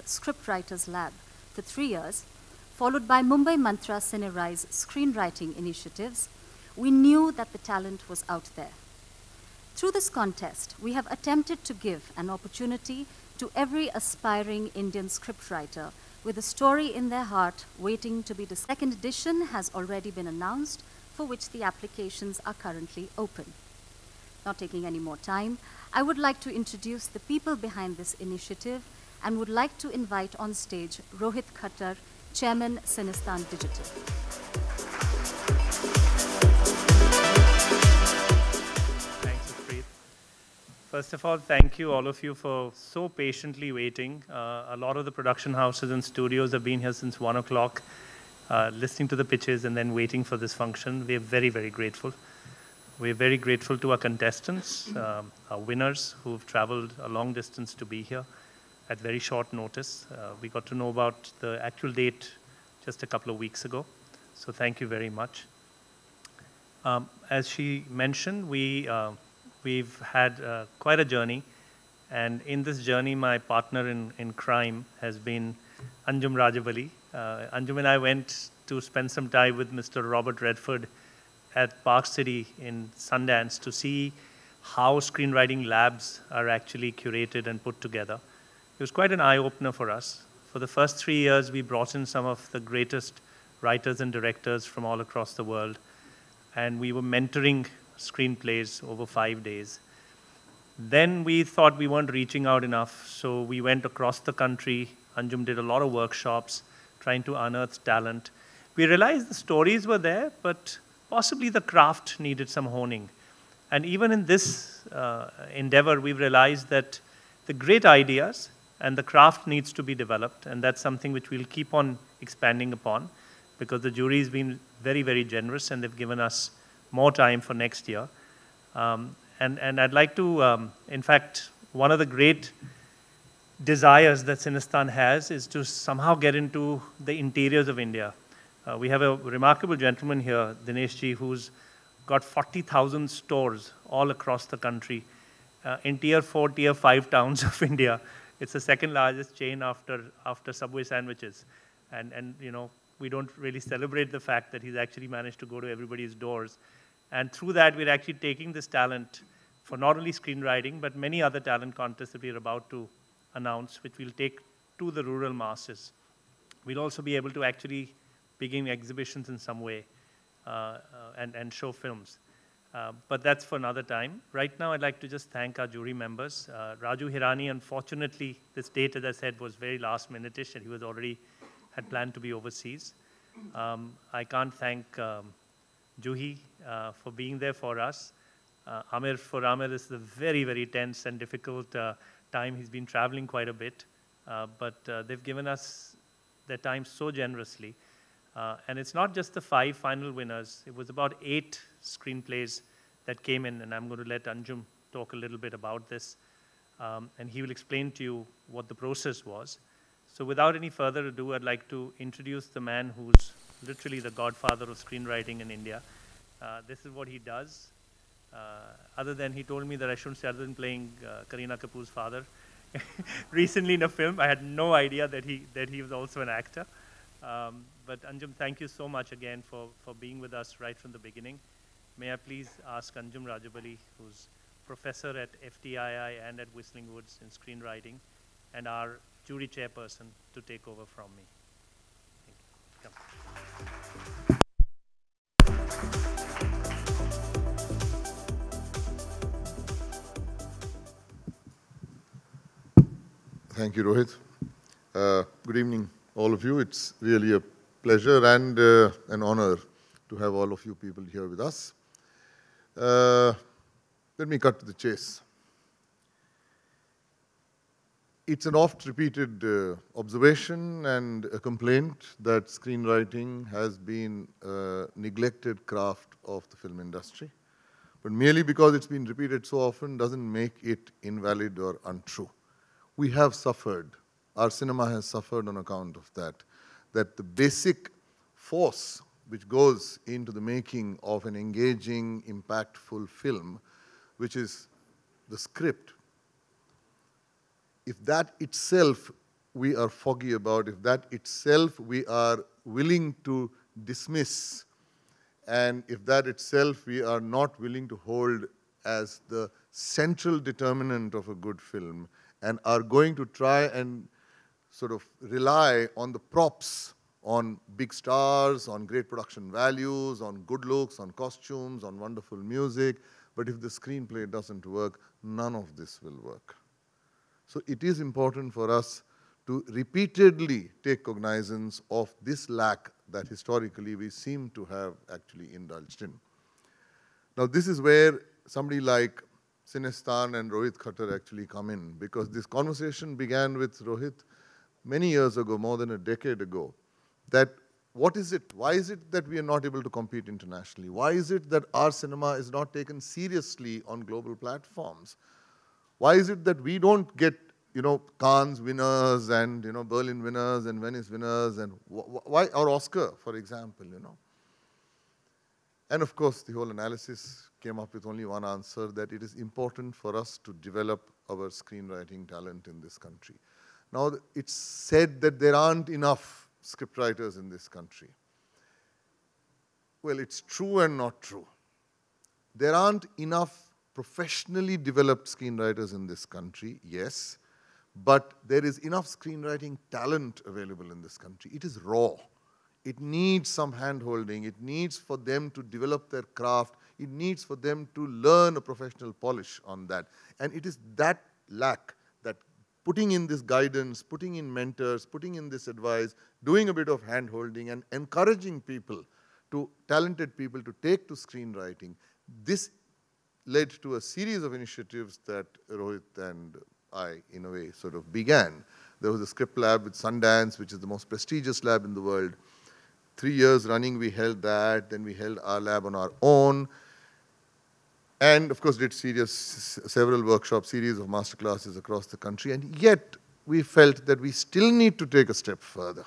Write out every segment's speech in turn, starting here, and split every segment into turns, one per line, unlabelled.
Scriptwriters Lab for 3 years, followed by Mumbai Mantra Cinerise screenwriting initiatives, we knew that the talent was out there. Through this contest, we have attempted to give an opportunity to every aspiring Indian scriptwriter with a story in their heart waiting to be. The second edition has already been announced, for which the applications are currently open. Not taking any more time, I would like to introduce the people behind this initiative and would like to invite on stage Rohit Khattar, Chairman, Cinestan Digital.
Thanks, Preet. First of all, thank you, all of you, for so patiently waiting. A lot of the production houses and studios have been here since 1 o'clock, listening to the pitches and then waiting for this function. We are very, very grateful. We're very grateful to our contestants, our winners who've traveled a long distance to be here at very short notice. We got to know about the actual date just a couple of weeks ago, so thank you very much. As she mentioned, we've had quite a journey, and in this journey, my partner in crime has been Anjum Rajabali. Anjum and I went to spend some time with Mr. Robert Redford at Park City in Sundance to see how screenwriting labs are actually curated and put together. It was quite an eye-opener for us. For the first 3 years, we brought in some of the greatest writers and directors from all across the world, and we were mentoring screenplays over 5 days. Then we thought we weren't reaching out enough, so we went across the country. Anjum did a lot of workshops trying to unearth talent. We realized the stories were there, but possibly the craft needed some honing. And even in this endeavor, we've realized that the great ideas and the craft needs to be developed, and that's something which we'll keep on expanding upon, because the jury's been very, very generous, and they've given us more time for next year. And I'd like to, in fact, one of the great desires that Cinestan has is to somehow get into the interiors of India. We have a remarkable gentleman here, Dineshji, who's got 40,000 stores all across the country in tier 4, tier 5 towns of India. It's the second largest chain after Subway sandwiches. And you know, we don't really celebrate the fact that he's actually managed to go to everybody's doors. And through that, we're actually taking this talent for not only screenwriting, but many other talent contests that we're about to announce, which we'll take to the rural masses. We'll also be able to actually begin exhibitions in some way and show films. But that's for another time. Right now, I'd like to just thank our jury members. Raju Hirani, unfortunately, this date, as I said, was very last-minute-ish, and he was already had planned to be overseas. I can't thank Juhi for being there for us. Amir, for Amir, this is a very, very tense and difficult time. He's been traveling quite a bit, but they've given us their time so generously. And it's not just the 5 final winners. It was about 8 screenplays that came in, and I'm going to let Anjum talk a little bit about this. And he will explain to you what the process was. So without any further ado, I'd like to introduce the man who's literally the godfather of screenwriting in India. This is what he does. Other than, he told me that I shouldn't say other than playing Kareena Kapoor's father. Recently in a film, I had no idea that he was also an actor. But Anjum, thank you so much again for being with us right from the beginning. May I please ask Anjum Rajabali, who's professor at FTII and at Whistling Woods in screenwriting, and our jury chairperson, to take over from me. Thank you.
Thank you, Rohit. Good evening, all of you. It's really a pleasure and an honor to have all of you people here with us. Let me cut to the chase. It's an oft-repeated observation and a complaint that screenwriting has been a neglected craft of the film industry. But merely because it's been repeated so often doesn't make it invalid or untrue. We have suffered, our cinema has suffered on account of that the basic force which goes into the making of an engaging, impactful film, which is the script, if that itself we are foggy about, if that itself we are willing to dismiss, and if that itself we are not willing to hold as the central determinant of a good film, and are going to try and sort of rely on the props, on big stars, on great production values, on good looks, on costumes, on wonderful music, but if the screenplay doesn't work, none of this will work. So it is important for us to repeatedly take cognizance of this lack that historically we seem to have actually indulged in. Now this is where somebody like Sinestan and Rohit Khattar actually come in, because this conversation began with Rohit many years ago, more than a decade ago, that what is it, why is it that we are not able to compete internationally? Why is it that our cinema is not taken seriously on global platforms? Why is it that we don't get, Cannes winners and, Berlin winners and Venice winners, and why, or Oscar, for example, And of course, the whole analysis came up with only one answer, that it is important for us to develop our screenwriting talent in this country. Now, it's said that there aren't enough scriptwriters in this country. Well, it's true and not true. There aren't enough professionally developed screenwriters in this country, yes, but there is enough screenwriting talent available in this country. It is raw. It needs some hand-holding. It needs for them to develop their craft. It needs for them to learn a professional polish on that. And it is that lack, that putting in this guidance, putting in mentors, putting in this advice, doing a bit of hand-holding and encouraging people, talented people to take to screenwriting. This led to a series of initiatives that Rohit and I, in a way, sort of began. There was a script lab with Sundance, which is the most prestigious lab in the world. 3 years running, we held that. Then we held our lab on our own. And, of course, did several workshops, series of masterclasses across the country. And yet, we felt that we still need to take a step further.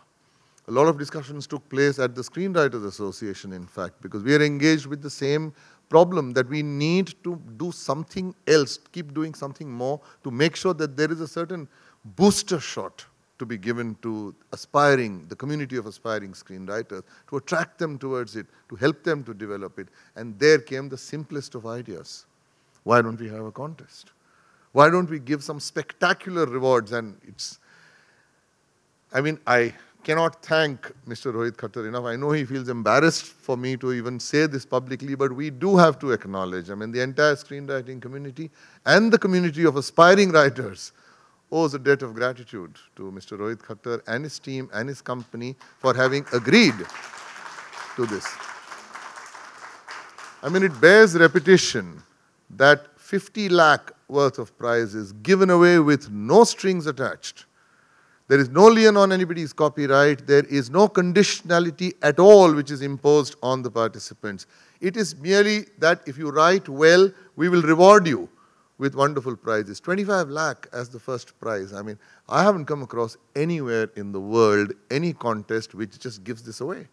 A lot of discussions took place at the Screenwriters Association, in fact, because we are engaged with the same problem, that we need to do something else, keep doing something more to make sure that there is a certain booster shot to be given to the community of aspiring screenwriters, to attract them towards it, to help them to develop it. And there came the simplest of ideas. Why don't we have a contest? Why don't we give some spectacular rewards? And I cannot thank Mr. Rohit Khattar enough. I know he feels embarrassed for me to even say this publicly, but we do have to acknowledge, the entire screenwriting community and the community of aspiring writers owes a debt of gratitude to Mr. Rohit Khattar and his team and his company for having agreed to this. It bears repetition that 50 lakh worth of prizes given away with no strings attached. There is no lien on anybody's copyright. There is no conditionality at all which is imposed on the participants. It is merely that if you write well, we will reward you with wonderful prizes. 25 lakh as the first prize. I haven't come across anywhere in the world any contest which just gives this away.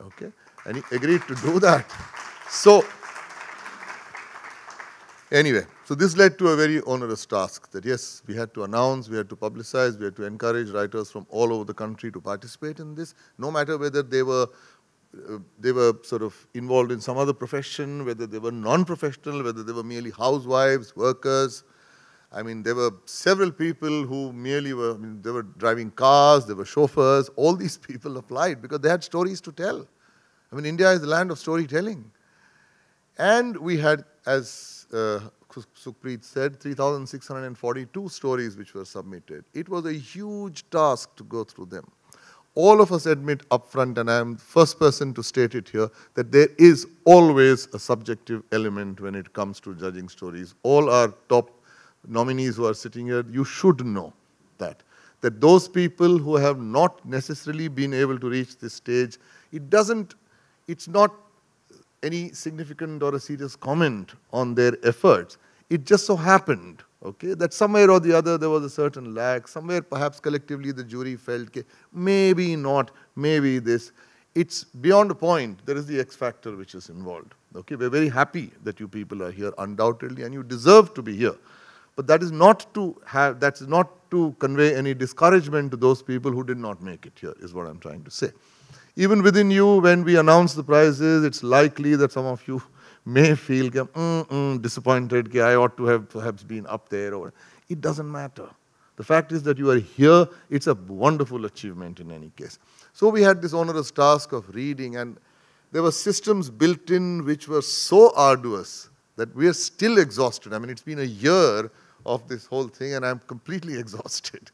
Okay? And he agreed to do that. So, anyway, so this led to a very onerous task that yes, we had to announce, we had to publicize, we had to encourage writers from all over the country to participate in this, no matter whether they were sort of involved in some other profession, whether they were non-professional, whether they were merely housewives, workers. There were several people who merely were, they were driving cars, they were chauffeurs. All these people applied because they had stories to tell. India is the land of storytelling. And we had, as Sukhpreet said, 3,642 stories which were submitted. It was a huge task to go through them. All of us admit upfront, and I am the first person to state it here, that there is always a subjective element when it comes to judging stories. All our top nominees who are sitting here, you should know that those people who have not necessarily been able to reach this stage, it's not any significant or a serious comment on their efforts. It just so happened, okay, that somewhere or the other there was a certain lag. Somewhere perhaps collectively the jury felt, maybe not, maybe this. It's beyond a point. There is the X factor which is involved. Okay, we're very happy that you people are here, undoubtedly, and you deserve to be here. But that is not to convey any discouragement to those people who did not make it here, is what I'm trying to say. Even within you, when we announce the prizes, it's likely that some of you may feel disappointed, that I ought to have perhaps been up there. Or it doesn't matter. The fact is that you are here. It's a wonderful achievement in any case. So we had this onerous task of reading, and there were systems built in which were so arduous that we are still exhausted. I mean, it's been a year of this whole thing, and I'm completely exhausted.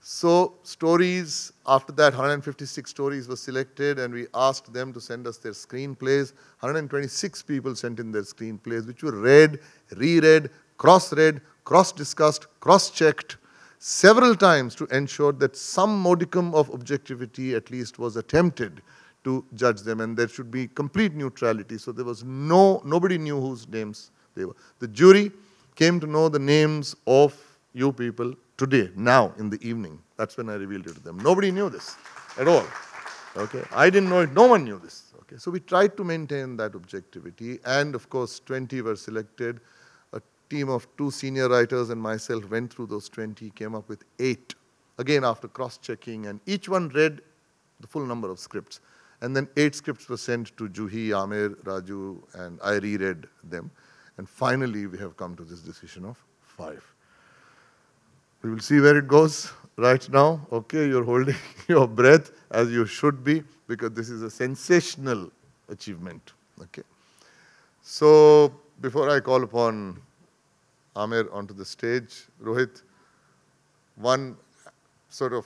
So stories, after that 156 stories were selected, and we asked them to send us their screenplays. 126 people sent in their screenplays, which were read, reread, cross-read, cross-discussed, cross-checked several times to ensure that some modicum of objectivity at least was attempted to judge them, and there should be complete neutrality. So there was nobody knew whose names they were. The jury came to know the names of you people today, now, in the evening. That's when I revealed it to them. Nobody knew this at all. Okay, I didn't know it. No one knew this. Okay, so we tried to maintain that objectivity, and of course, 20 were selected. A team of 2 senior writers and myself went through those 20, came up with 8. Again, after cross-checking, and each one read the full number of scripts. And then 8 scripts were sent to Juhi, Amir, Raju, and I reread them. And finally, we have come to this decision of 5. We will see where it goes right now. Okay, you're holding your breath, as you should be, because this is a sensational achievement. Okay. So before I call upon Amir onto the stage, Rohit, one sort of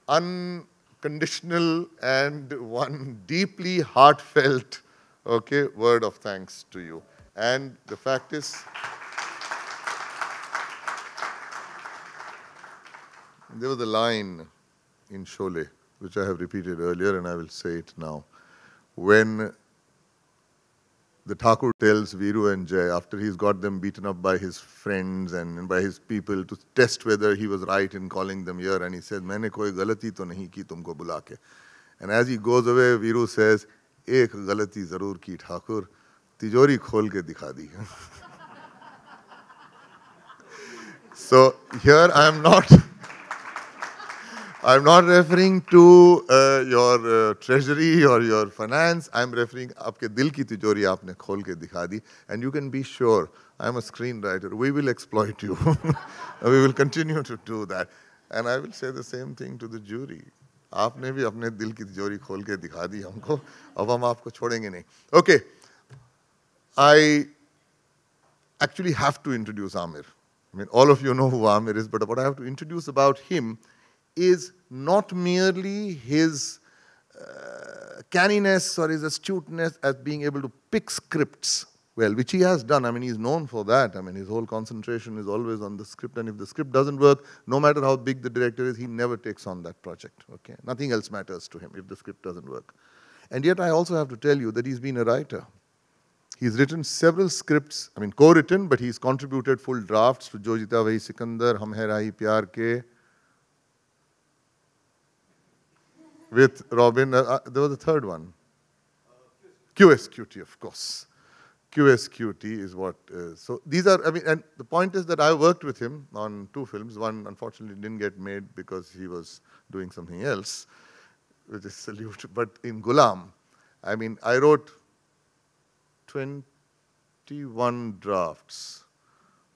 unconditional and one deeply heartfelt, okay, word of thanks to you. And the fact is, there was a line in Sholay, which I have repeated earlier, and I will say it now. When the Thakur tells Veeru and Jay, after he's got them beaten up by his friends and by his people, to test whether he was right in calling them here, and he says, "Maine koi galati to nahi ki tumko bula ke." And as he goes away, Veeru says, "Ek galati zarur ki Thakur, tijori khol ke dikha di." So here I'm not referring to your treasury or your finance. I'm referring aapke dil ki tijori aapne khol ke dikha di. And you can be sure, I'm a screenwriter. We will exploit you. We will continue to do that. And I will say the same thing to the jury. Aapne bhi apne dil ki tijori khol ke dikha di humko. Ab hum aapko chhodenge nahi. Okay. I actually have to introduce Amir. I mean, all of you know who Amir is, but what I have to introduce about him is not merely his canniness or his astuteness at being able to pick scripts well, which he has done. I mean, he's known for that. I mean, his whole concentration is always on the script, and if the script doesn't work, no matter how big the director is, he never takes on that project. Okay, nothing else matters to him if the script doesn't work. And yet I also have to tell you that he's been a writer. He's written several scripts, I mean, co-written, but he's contributed full drafts to Jo Jita Wahi Sikandar, Hum Hai Rahi Pyar Ke, with Robin. There was a third one. QSQT, of course. QSQT is what. So these are, I mean, and the point is that I worked with him on 2 films. One, unfortunately, didn't get made because he was doing something else, which is salute. But in Gulam, I mean, I wrote 21 drafts.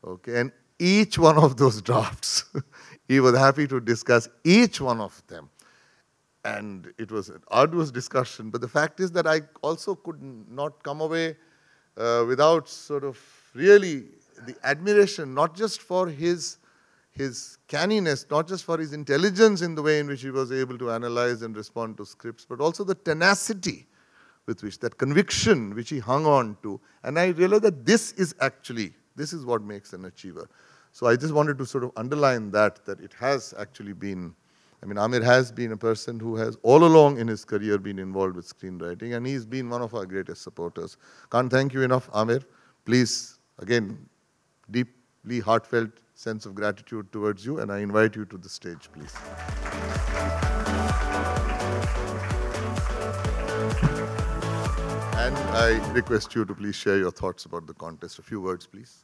Okay, and each one of those drafts, he was happy to discuss each one of them. And it was an arduous discussion. But the fact is that I also could not come away without sort of really the admiration, not just for his canniness, not just for his intelligence in the way in which he was able to analyze and respond to scripts, but also the tenacity with which, that conviction which he hung on to. And I realized that this is what makes an achiever. So I just wanted to sort of underline that it has actually been, I mean, Amir has been a person who has all along in his career been involved with screenwriting, and he's been one of our greatest supporters. Can't thank you enough, Amir. Please, again, deeply heartfelt sense of gratitude towards you, and I invite you to the stage, please. And I request you to please share your thoughts about the contest. A few words, please.